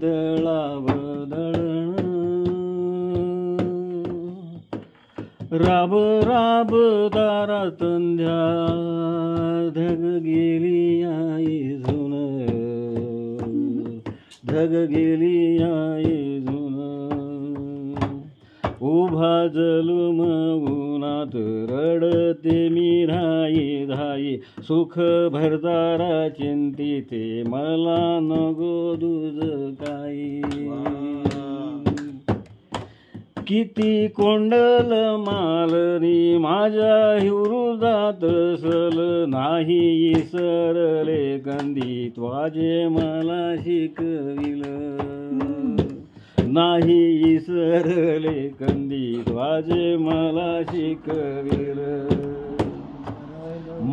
दळावं दळण राब राब दारात अंध्या धग गेली आई झुन धग गेली आई झुन उभा जलुम उन्हात रडते मी धाई धाई सुख भरदारा चिंतिते मला नको दुज काही किती कोंडल मालनी माझ्या हृदयात सल नाही सरले कंदी त्वाजे मला शिकविल नाही सरले कंदी त्वाजे मला शिकविल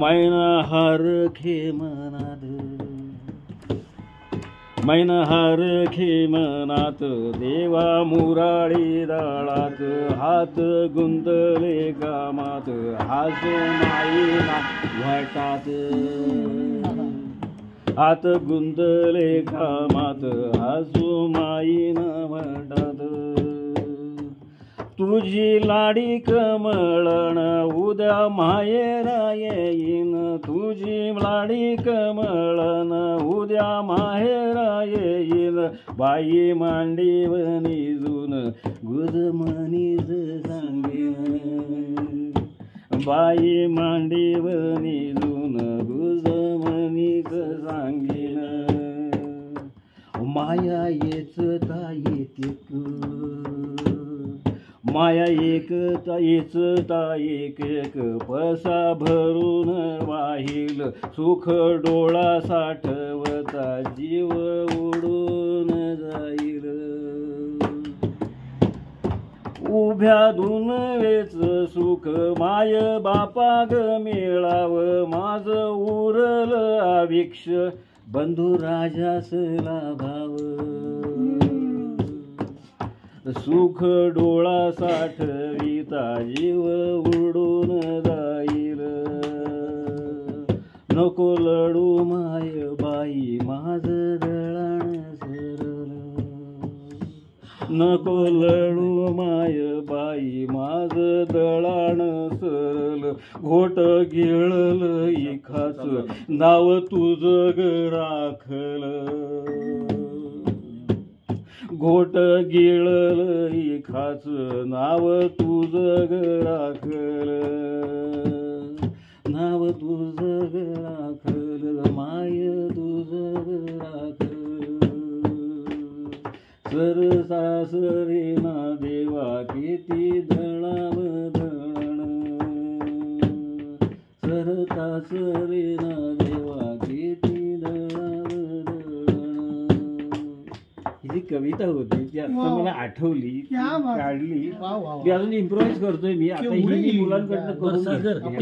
मैनहार खेमनाद मैनहार खेमनात देवा मुराळी दाळात हात गुंतले कामात हासो माईना वाटात हात गुंतले कामात हासो माईना वाटात तुझी लाडी कमळण उद्या माहेरा येईन तुझी लाडी कमळण उद्या माहेरा येईन बाई मांडीवनी जुन गुदमनीच सांगेन बाई मांडीवनी जुन गुदमनीच सांगेन माया येचता येतेक माया एकता येचता एक एक पसा भरून वाहिल सुख डोळा साठवता जीव उडून जाईल उभ्या धुनवेच सुख माय बापा ग मिळाव माझ उरल आविक्ष बंधू राजास लाभाव सुख डोळा साठविता जीव उडून जाईल नको लढू माय बाई माझ दळण सरल नको लढू माय बाई माझ दळण सरल घोट गिळल इखाच नाव तुझ ग राखल घोट गिळल इखाच नाव तुझ ग राखल नाव तुझ ग राखल माय तुझ ग राखल सर सासरे ना देवा किती दळाव दळण सर सासरे ना देवा किती दळाव ही कविता होती ती आता मला आठवली काढली मी अजून इम्प्रोवाइज करतोय मी आता ही मुलांकडनं करून